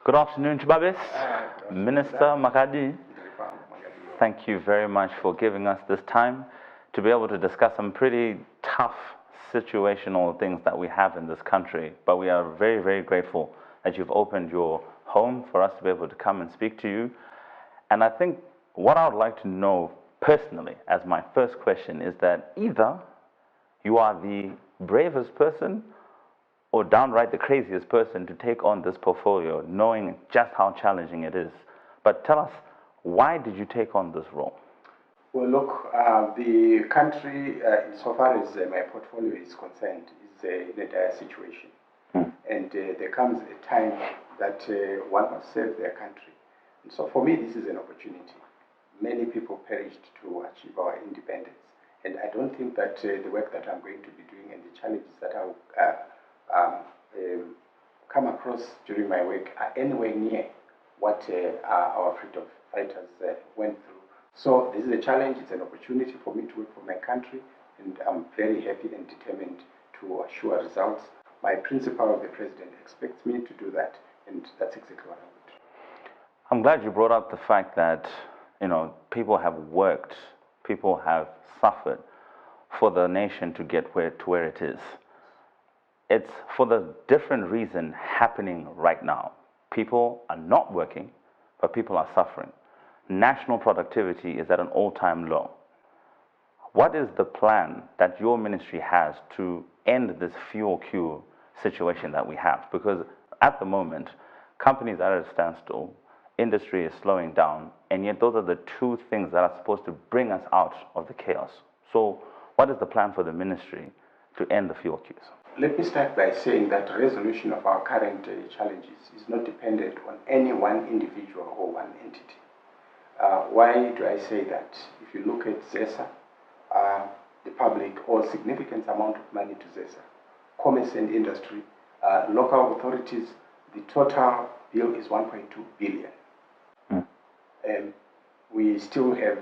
Good afternoon, Chibabis. Minister Makadi, thank you very much for giving us this time to be able to discuss some pretty tough situational things that we have in this country. But we are very, very grateful that you've opened your home for us to be able to come and speak to you. And I think what I would like to know personally as my first question is that either you are the bravest person or downright the craziest person to take on this portfolio, knowing just how challenging it is. But tell us, why did you take on this role? Well, look, the country, insofar as my portfolio is concerned, is in a dire situation. And there comes a time that one must serve their country. And so for me, this is an opportunity. Many people perished to achieve our independence. And I don't think that the work that I'm going to be doing and the challenges that I'll come across during my work are anywhere near what our freedom fighters went through. So this is a challenge, it's an opportunity for me to work for my country, and I'm very happy and determined to assure results. My principal, the president, expects me to do that, and that's exactly what I would do. I'm glad you brought up the fact that, people have worked, people have suffered for the nation to get to where it is. It's for the different reason happening right now. People are not working, but people are suffering. National productivity is at an all-time low. What is the plan that your ministry has to end this fuel queue situation that we have? Because at the moment, companies are at a standstill, industry is slowing down, and yet those are the two things that are supposed to bring us out of the chaos. So what is the plan for the ministry to end the fuel queues? Let me start by saying that resolution of our current challenges is not dependent on any one individual or one entity. Why do I say that? If you look at ZESA, the public owes significant amount of money to ZESA. Commerce and industry, local authorities, the total bill is 1.2 billion. We still have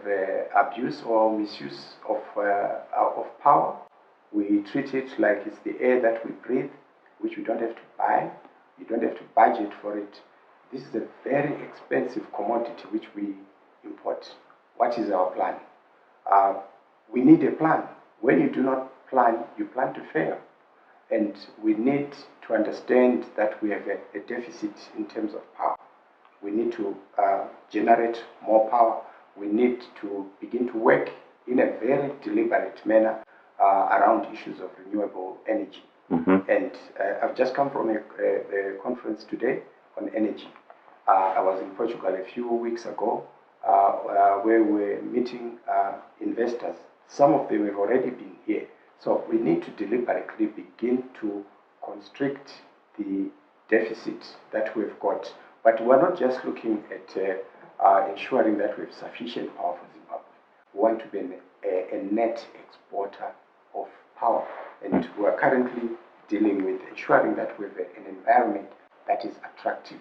abuse or misuse of power. We treat it like it's the air that we breathe, which we don't have to buy. You don't have to budget for it. This is a very expensive commodity which we import. What is our plan? We need a plan. When you do not plan, you plan to fail. And we need to understand that we have a deficit in terms of power. We need to generate more power. We need to begin to work in a very deliberate manner around issues of renewable energy. And I've just come from a conference today on energy. I was in Portugal a few weeks ago where we were meeting investors. Some of them have already been here. So we need to deliberately begin to constrict the deficit that we've got. But we're not just looking at ensuring that we have sufficient power for Zimbabwe. We want to be a net exporter of power. And we are currently dealing with ensuring that we have an environment that is attractive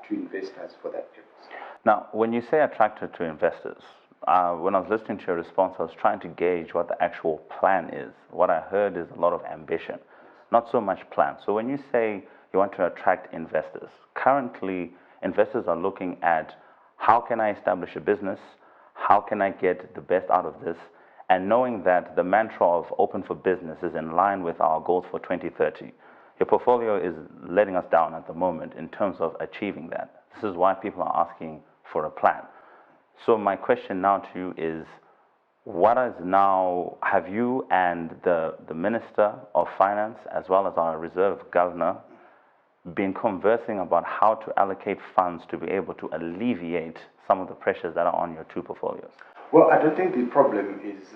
to investors for that purpose. Now, when you say attractive to investors, when I was listening to your response, I was trying to gauge what the actual plan is. What I heard is a lot of ambition, not so much plan. So when you say you want to attract investors, currently investors are looking at how can I establish a business, how can I get the best out of this, and knowing that the mantra of open for business is in line with our goals for 2030. Your portfolio is letting us down at the moment in terms of achieving that. This is why people are asking for a plan. So my question now to you is, what is now, have you and the Minister of Finance, as well as our Reserve Governor, been conversing about how to allocate funds to be able to alleviate some of the pressures that are on your two portfolios? Well, I don't think the problem is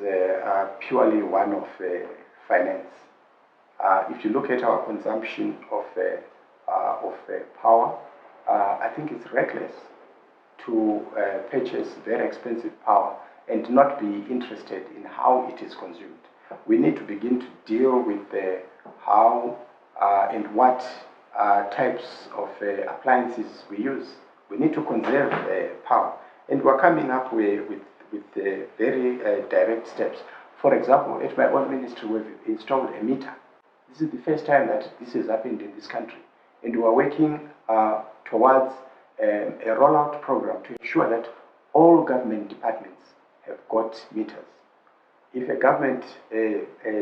purely one of finance. If you look at our consumption of power, I think it's reckless to purchase very expensive power and not be interested in how it is consumed. We need to begin to deal with how and what types of appliances we use. We need to conserve power. And we're coming up with very direct steps. For example, at my own ministry, we've installed a meter. This is the first time that this has happened in this country. And we are working towards a rollout program to ensure that all government departments have got meters. If a government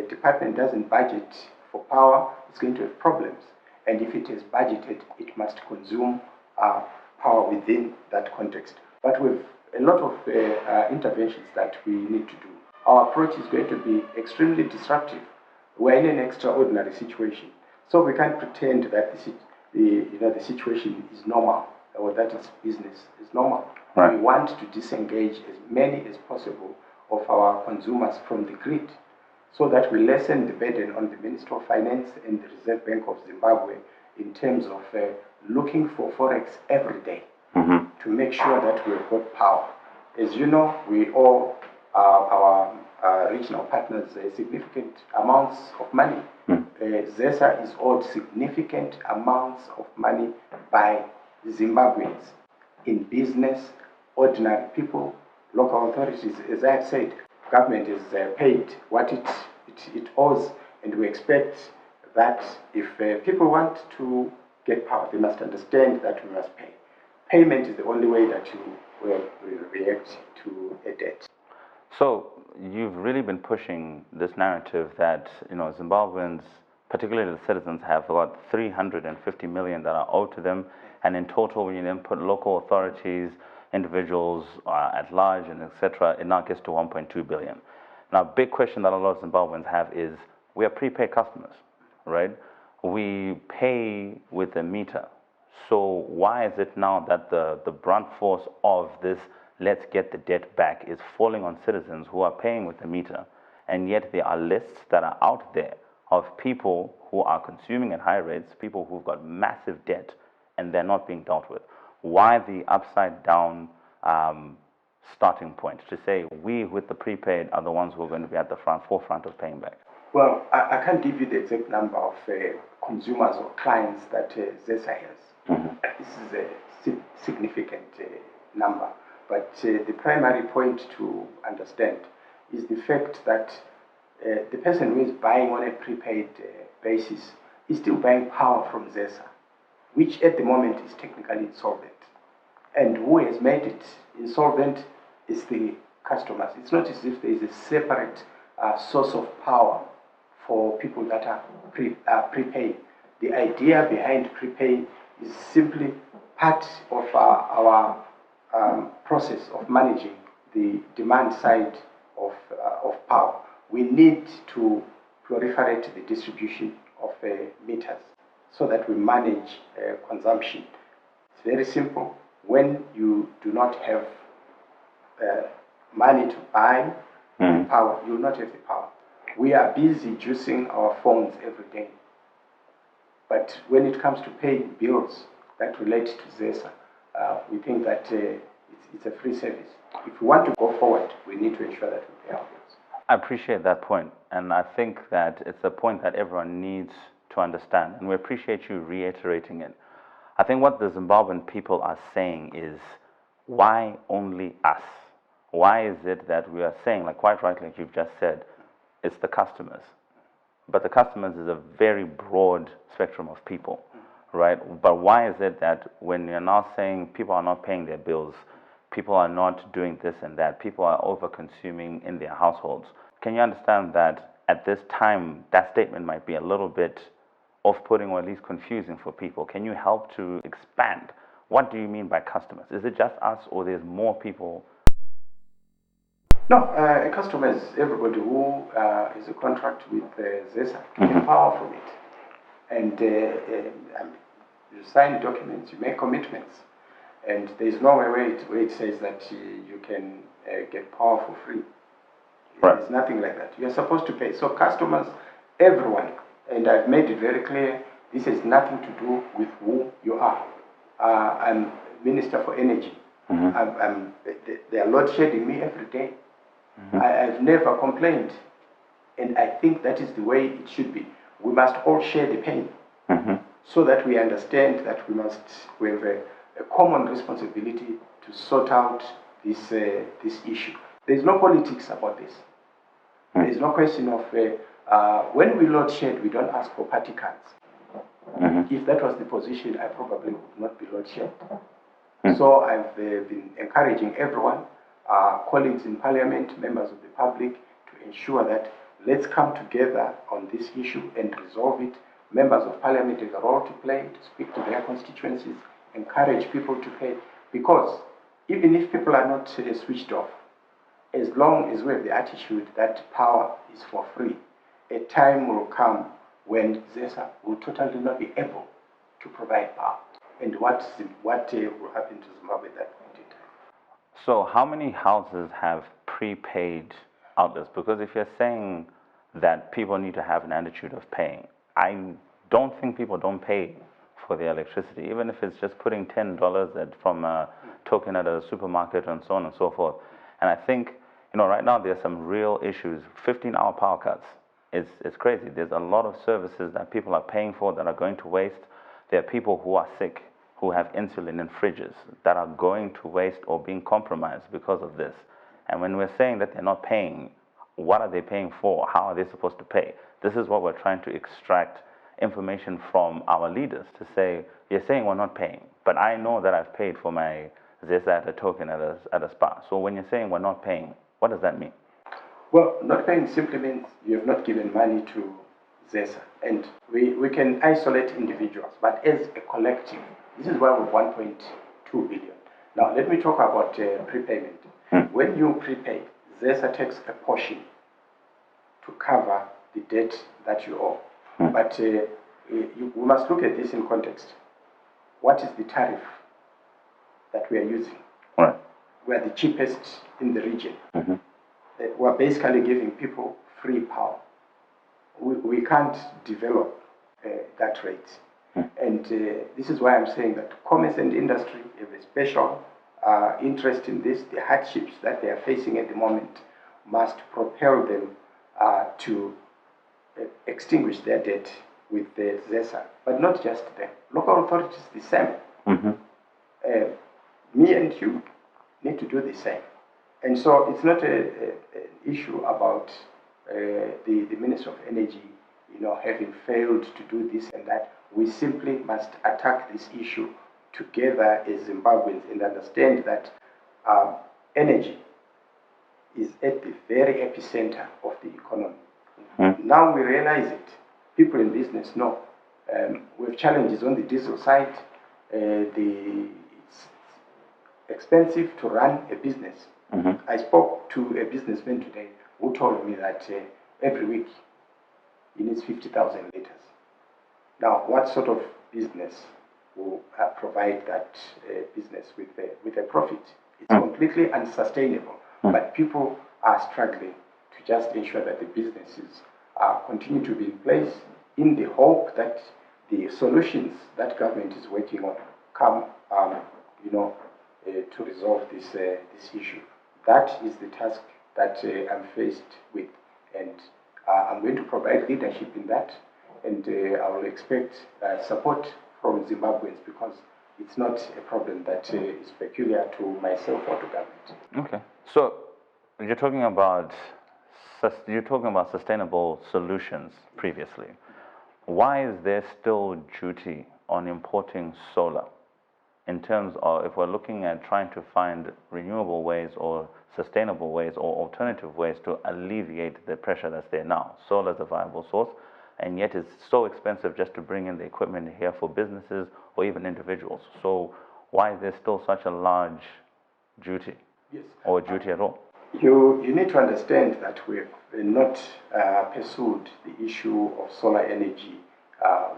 department doesn't budget for power, it's going to have problems. And if it is budgeted, it must consume power within that context. But with a lot of interventions that we need to do, our approach is going to be extremely disruptive. We're in an extraordinary situation, so we can't pretend that the situation is normal or that its business is normal. Right. We want to disengage as many as possible of our consumers from the grid, so that we lessen the burden on the Minister of Finance and the Reserve Bank of Zimbabwe in terms of looking for forex every day to make sure that we've got power. As you know, we owe our regional partners significant amounts of money. ZESA is owed significant amounts of money by Zimbabweans in business, ordinary people, local authorities. As I have said, government is paid what it owes, and we expect that if people want to get power, they must understand that we must pay. Payment is the only way that you will react to a debt. So you've really been pushing this narrative that Zimbabweans, particularly the citizens, have about 350 million that are owed to them, and in total, when you then put local authorities, individuals at large, and etc., it now gets to 1.2 billion. Now, big question that a lot of Zimbabweans have is, we are prepaid customers, right? We pay with a meter. So why is it now that the brunt force of this let's get the debt back is falling on citizens who are paying with the meter, and yet there are lists that are out there of people who are consuming at high rates, people who've got massive debt, and they're not being dealt with? Why the upside down starting point to say we with the prepaid are the ones who are going to be at the forefront of paying back? Well, I can't give you the exact number of consumers or clients that ZESA has. This is a significant number. But the primary point to understand is the fact that the person who is buying on a prepaid basis is still buying power from ZESA, which at the moment is technically insolvent. And who has made it insolvent is the customers. It's not as if there is a separate source of power for people that are prepaid. The idea behind prepaid is simply part of our process of managing the demand side of power. We need to proliferate the distribution of meters so that we manage consumption. It's very simple. When you do not have money to buy power, you will not have the power. We are busy juicing our phones every day. But when it comes to paying bills that relate to ZESA, we think that it's a free service. If we want to go forward, we need to ensure that we pay our bills. I appreciate that point, and I think that it's a point that everyone needs to understand, and we appreciate you reiterating it. I think what the Zimbabwean people are saying is, why only us? Why is it that we are saying, like quite rightly, like you've just said, it's the customers? But the customers is a very broad spectrum of people, right? But why is it that when you're now saying people are not paying their bills, people are not doing this and that, people are over-consuming in their households? Can you understand that at this time, that statement might be a little bit off-putting or at least confusing for people? Can you help to expand? What do you mean by customers? Is it just us, or there's more people? No, a customer is everybody who is a contract with ZESA to get power from it. And you sign documents, you make commitments, and there's no way where it says that you can get power for free. Right. There's nothing like that. You're supposed to pay. So customers, everyone, and I've made it very clear, this has nothing to do with who you are. I'm Minister for Energy. They are load shedding me every day. I've never complained, and I think that is the way it should be. We must all share the pain, so that we understand that we have a common responsibility to sort out this issue. There is no politics about this. There is no question of when we load shed, we don't ask for party cards. If that was the position, I probably would not be load shed. So I've been encouraging everyone, colleagues in Parliament, members of the public, to ensure that let's come together on this issue and resolve it. Members of Parliament have a role to play, to speak to their constituencies, encourage people to pay, because even if people are not switched off, as long as we have the attitude that power is for free, a time will come when ZESA will totally not be able to provide power. And what will happen to Zimbabwe at that point in time? So how many houses have prepaid outlets? Because if you're saying that people need to have an attitude of paying, I don't think people don't pay for their electricity, even if it's just putting $10 from a token at a supermarket and so on and so forth. And I think, right now there's some real issues. 15-hour power cuts. It's crazy. There's a lot of services that people are paying for that are going to waste. There are people who are sick, who have insulin in fridges, that are going to waste or being compromised because of this. And when we're saying that they're not paying, what are they paying for? How are they supposed to pay? This is what we're trying to extract information from our leaders to say, you're saying we're not paying, but I know that I've paid for my ZESA at a token at a spa. So when you're saying we're not paying, what does that mean? Well, not paying simply means you have not given money to ZESA. And we can isolate individuals, but as a collective, this is why we're 1.2 billion. Now, let me talk about prepayment. When you prepay, ZESA takes a portion to cover the debt that you owe. But we must look at this in context. What is the tariff that we are using? Right. We are the cheapest in the region. We're basically giving people free power. We can't develop that rate. And this is why I'm saying that commerce and industry have a special interest in this. The hardships that they are facing at the moment must propel them to extinguish their debt with the ZESA. But not just them. Local authorities, the same. Me and you need to do the same. And so it's not an issue about the Minister of Energy, having failed to do this and that. We simply must attack this issue together as Zimbabweans and understand that energy is at the very epicenter of the economy. Now we realize it. People in business know. We have challenges on the diesel side. It's expensive to run a business. I spoke to a businessman today who told me that every week he needs 50,000 liters. Now, what sort of business will provide that business with a profit? It's completely unsustainable. But people are struggling to just ensure that the businesses continue to be in place in the hope that the solutions that government is working on come, to resolve this issue. That is the task that I'm faced with, and I'm going to provide leadership in that, and I will expect support from Zimbabweans, because it's not a problem that is peculiar to myself or to government. Okay, so you're talking about sustainable solutions previously. Why is there still duty on importing solar? In terms of, if we're looking at trying to find renewable ways or sustainable ways or alternative ways to alleviate the pressure that's there now. Solar is a viable source, and yet it's so expensive just to bring in the equipment here for businesses or even individuals. So why is there still such a large duty? Yes. Or duty at all? You need to understand that we have not pursued the issue of solar energy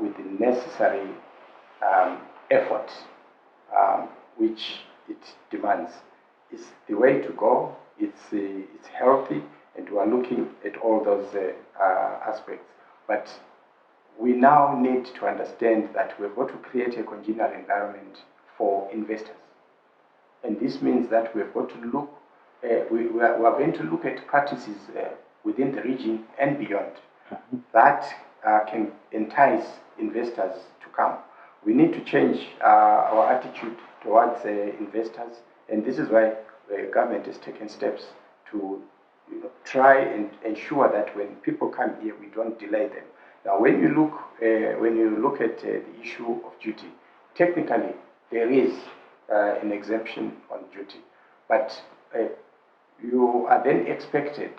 with the necessary effort which it demands. It's the way to go. It's healthy, and we are looking at all those aspects. But we now need to understand that we've got to create a congenial environment for investors, and this means that we've got to look. We are going to look at practices within the region and beyond that can entice investors to come. We need to change our attitude towards investors, and this is why the government has taken steps to try and ensure that when people come here, we don't delay them. Now, when you look at the issue of duty, technically there is an exemption on duty. But you are then expected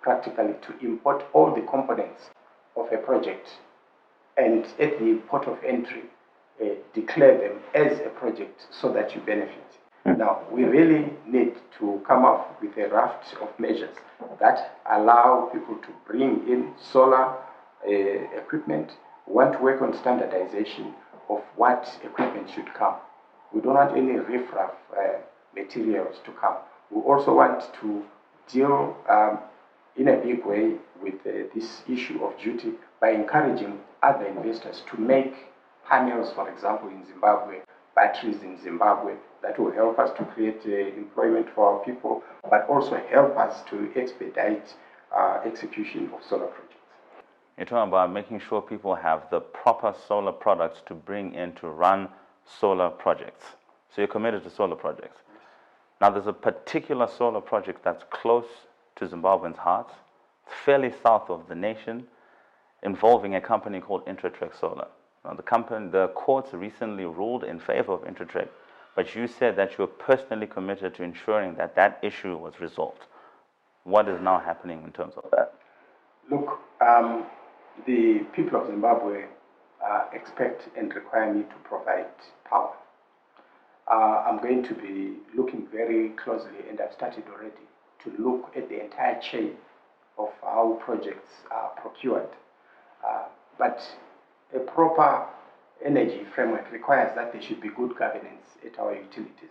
practically to import all the components of a project and at the port of entry declare them as a project so that you benefit. Now, we really need to come up with a raft of measures that allow people to bring in solar equipment. We want to work on standardization of what equipment should come. We don't want any riffraff materials to come. We also want to deal in a big way with this issue of duty by encouraging other investors to make panels, for example, in Zimbabwe, batteries in Zimbabwe, that will help us to create employment for our people, but also help us to expedite execution of solar projects. You're talking about making sure people have the proper solar products to bring in to run solar projects. So you're committed to solar projects. Now there's a particular solar project that's close to Zimbabweans' hearts, fairly south of the nation, involving a company called Intratrek Solar. Now the courts recently ruled in favor of Intratrek, but you said that you were personally committed to ensuring that that issue was resolved. What is now happening in terms of that? Look, the people of Zimbabwe expect and require me to provide power. I'm going to be looking very closely, and I've started already, to look at the entire chain of how projects are procured. But a proper energy framework requires that there should be good governance at our utilities.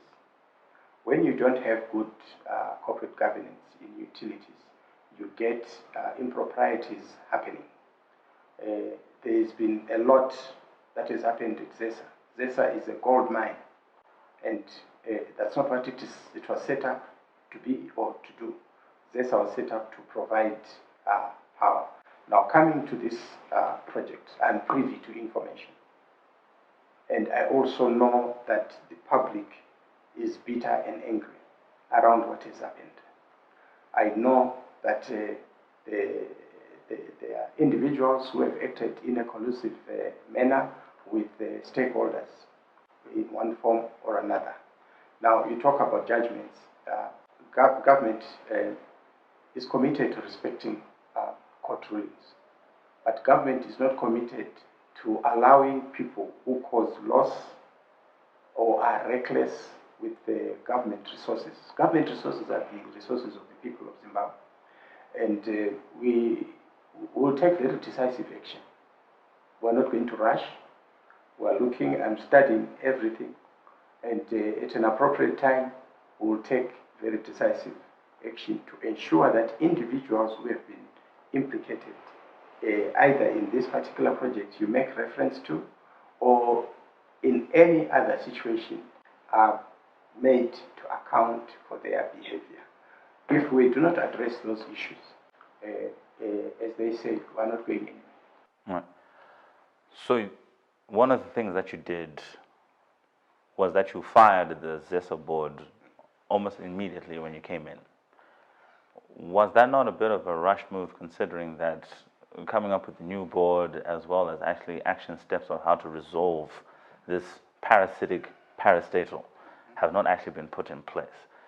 When you don't have good corporate governance in utilities, you get improprieties happening. There's been a lot that has happened at ZESA. ZESA is a gold mine, and that's not what it was set up to be or to do. ZESA was set up to provide power. Now, coming to this project, I'm privy to information. And I also know that the public is bitter and angry around what has happened. I know that there are individuals who have acted in a collusive manner with stakeholders in one form or another. Now, you talk about judgments. Government is committed to respecting court rulings, but government is not committed to allowing people who cause loss or are reckless with the government resources. Government resources are the resources of the people of Zimbabwe, and we will take very decisive action. We're not going to rush. We're looking and studying everything, and at an appropriate time, we'll take very decisive action to ensure that individuals who have been implicated either in this particular project you make reference to or in any other situation are made to account for their behavior. If we do not address those issues, as they say, we're not going anywhere. Right. So one of the things that you did was that you fired the ZESA board almost immediately when you came in. Was that not a bit of a rush move, considering that coming up with a new board as well as actually action steps on how to resolve this parasitic parastatal have not actually been put in place?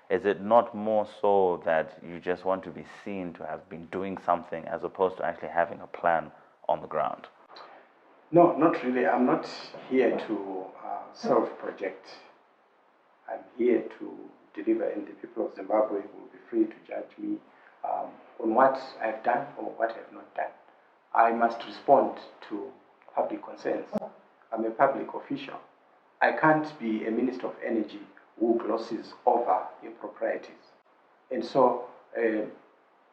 Is it not more so that you just want to be seen to have been doing something as opposed to actually having a plan on the ground? No, not really. I'm not here to self-project. I'm here to deliver, and the people of Zimbabwe will be free to judge me on what I've done or what I've not done. I must respond to public concerns. I'm a public official. I can't be a Minister of Energy who glosses over improprieties. And so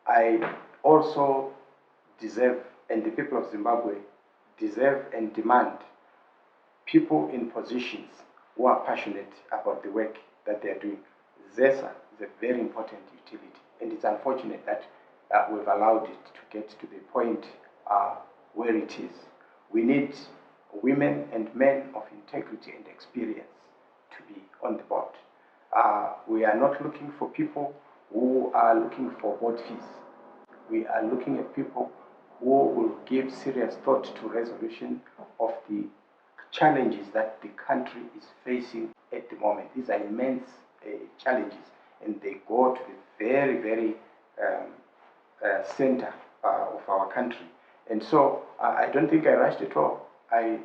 I also deserve, and the people of Zimbabwe deserve and demand, people in positions who are passionate about the work that they are doing. ZESA is a very important utility, and it's unfortunate that we've allowed it to get to the point where it is. We need women and men of integrity and experience to be on the board. We are not looking for people who are looking for board fees. We are looking at people who will give serious thought to resolution of the challenges that the country is facing at the moment. These are immense challenges, and they go to the very, very center of our country. And so I don't think I rushed at all. I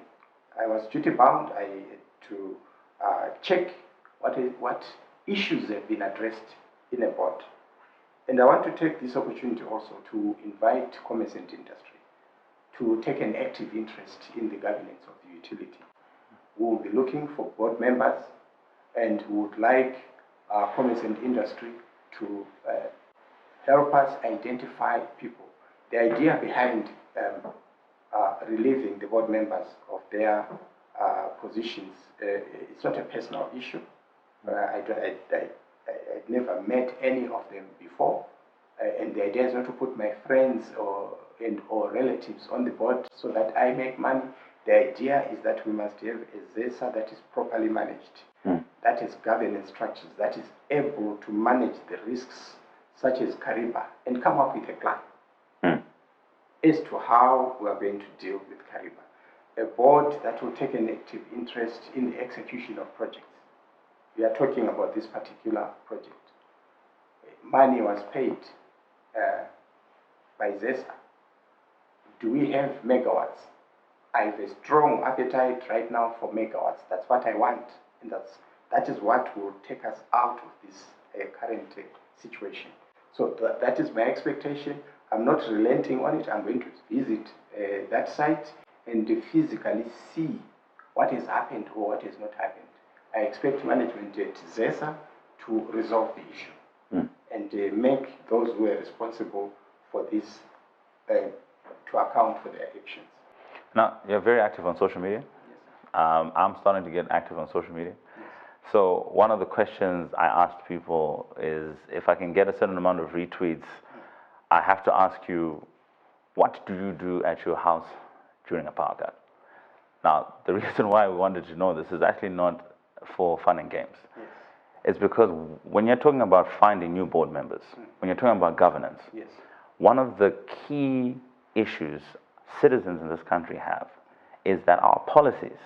was duty bound. I had to check what issues have been addressed in a board. And I want to take this opportunity also to invite commerce and industry to take an active interest in the governance of the utility. We will be looking for board members, and we would like commerce and industry to help us identify people. The idea behind relieving the board members of their positions, it's not a personal issue. I'd never met any of them before, and the idea is not to put my friends or relatives on the board so that I make money. The idea is that we must have a ZESA that is properly managed, that is governance structures, that is able to manage the risks such as Kariba and come up with a plan as to how we are going to deal with Kariba. A board that will take an active interest in the execution of projects. We are talking about this particular project. Money was paid by ZESA. Do we have megawatts? I have a strong appetite right now for megawatts. That's what I want, and that is what will take us out of this current situation. So that is my expectation. I'm not relenting on it. I'm going to visit that site and physically see what has happened or what has not happened. I expect management at ZESA to resolve the issue and make those who are responsible for this to account for their actions. Now, you're very active on social media. Yes. I'm starting to get active on social media. Yes. So one of the questions I asked people is, if I can get a certain amount of retweets, I have to ask you, what do you do at your house during a power cut? Now, the reason why we wanted to know this is actually not for fun and games. Yes. It's because when you're talking about finding new board members, when you're talking about governance, Yes. one of the key issues citizens in this country have is that our policies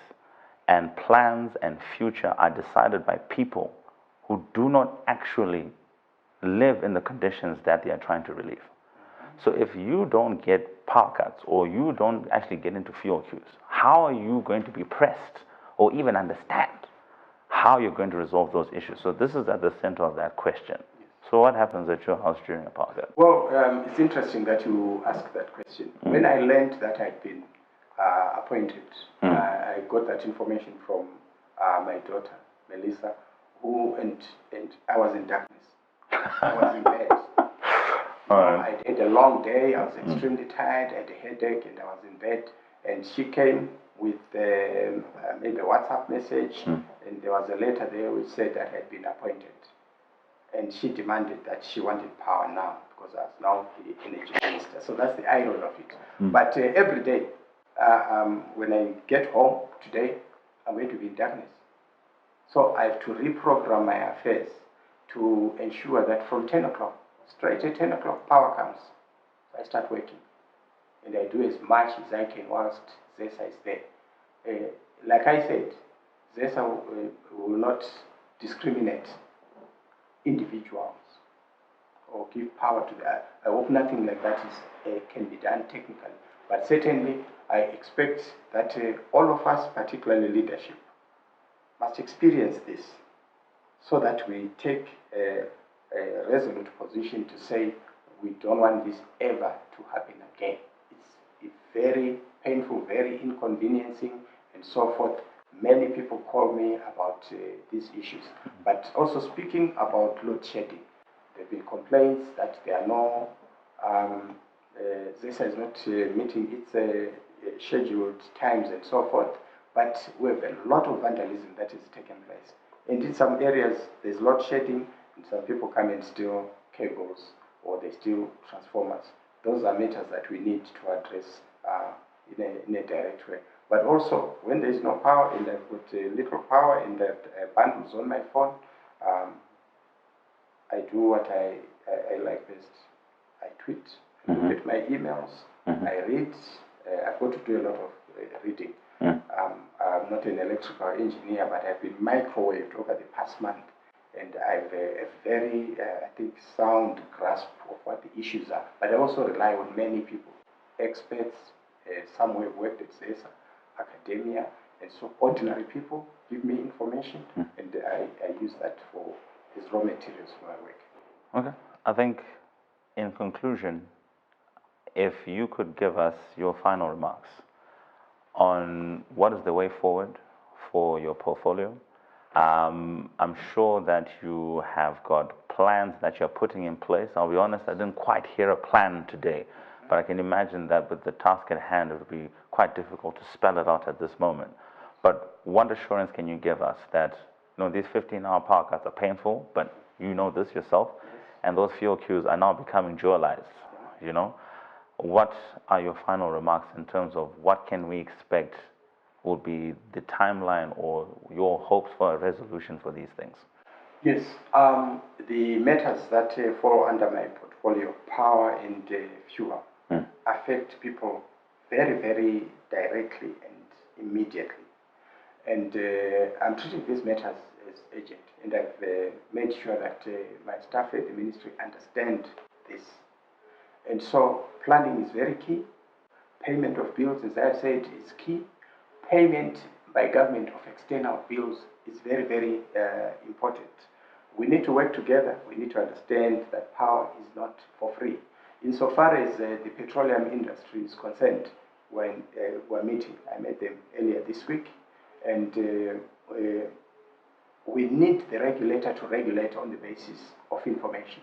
and plans and future are decided by people who do not actually live in the conditions that they are trying to relieve. So if you don't get power cuts or you don't actually get into fuel queues, how are you going to be pressed or even understand how you're going to resolve those issues? So this is at the center of that question. So what happens at your house during a power cut? Well, it's interesting that you ask that question. When I learned that I'd been appointed, I got that information from my daughter, Melissa, and I was in darkness. I was in bed. I had a long day. I was extremely tired. I had a headache, and I was in bed. And she came with maybe a WhatsApp message, and there was a letter there which said that I had been appointed. And she demanded that she wanted power now, because I was now the energy minister. So that's the irony of it. But every day, when I get home today, I'm going to be in darkness. So I have to reprogram my affairs to ensure that from 10 o'clock, straight at 10 o'clock, power comes. So I start working. And I do as much as I can whilst ZESA is there. Like I said, ZESA will not discriminate individuals or give power to that. I hope nothing like that can be done technically. But certainly, I expect that all of us, particularly leadership, must experience this so that we take a resolute position to say we don't want this ever to happen again. It's very painful, very inconveniencing, and so forth. Many people call me about these issues. But also speaking about load shedding, there have been complaints that there are no, ZESA is not meeting its scheduled times and so forth. But we have a lot of vandalism that has taken place. And in some areas, there's load shedding, and some people come and steal cables or they steal transformers. Those are matters that we need to address in a direct way. But also, when there is no power and I've got little power and the bundles on my phone, I do what I like best. I tweet, I look at my emails, I read. I've got to do a lot of reading. I'm not an electrical engineer, but I've been microwaved over the past month, and I have a very, I think, sound grasp of what the issues are. But I also rely on many people, experts, some who have worked at CESA, academia, and so ordinary people give me information, and I use that as raw materials for my work. Okay. I think, in conclusion, if you could give us your final remarks on what is the way forward for your portfolio. I'm sure that you have got plans that you're putting in place. I'll be honest, I didn't quite hear a plan today, but I can imagine that with the task at hand, it would be quite difficult to spell it out at this moment. But what assurance can you give us that, these 15-hour power cuts are painful, but you know this yourself, and those fuel queues are now becoming dualized, What are your final remarks in terms of what can we expect will be the timeline or your hopes for a resolution for these things? Yes, the matters that fall under my portfolio, power and fuel, affect people very, very directly and immediately. And I'm treating these matters as urgent, and I've made sure that my staff at the ministry understand this. And so planning is very key. Payment of bills, as I've said, is key. Payment by government of external bills is very, very important. We need to work together. We need to understand that power is not for free. Insofar as the petroleum industry is concerned, when we're meeting, I met them earlier this week, and we need the regulator to regulate on the basis of information.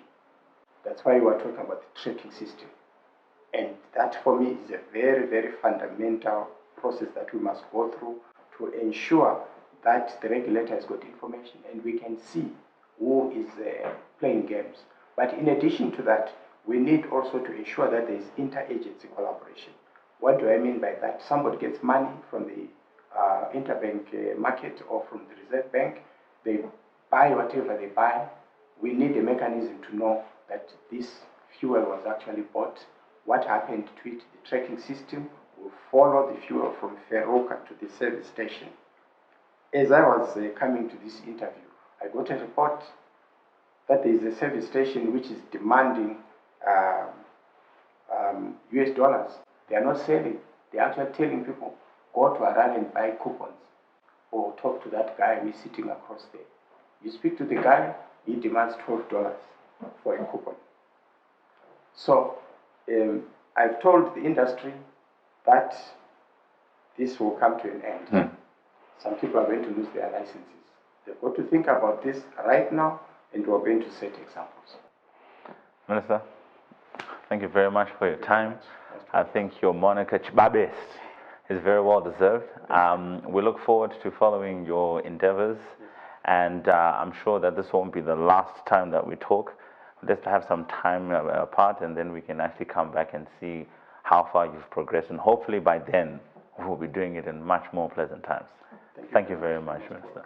That's why we are talking about the tracking system. And that, for me, is a very, very fundamental process that we must go through to ensure that the regulator has got information and we can see who is playing games. But in addition to that, we need also to ensure that there is interagency collaboration. What do I mean by that? Somebody gets money from the interbank market or from the Reserve Bank. They buy whatever they buy. We need a mechanism to know that this fuel was actually bought, what happened to it. The tracking system will follow the fuel from Feroka to the service station. As I was coming to this interview, I got a report that there is a service station which is demanding US dollars. They are not selling. They are actually telling people, go to Harare and buy coupons, or talk to that guy who is sitting across there. You speak to the guy, he demands $12 for a coupon. So I've told the industry that this will come to an end. Some people are going to lose their licenses. They've got to think about this right now, and we're going to set examples. Minister, thank you very much for your time. I think your moniker, Chibabest, is very well deserved. We look forward to following your endeavors, and I'm sure that this won't be the last time that we talk. Let's have some time apart, and then we can actually come back and see how far you've progressed, and hopefully by then we'll be doing it in much more pleasant times. Thank you very much, Minister.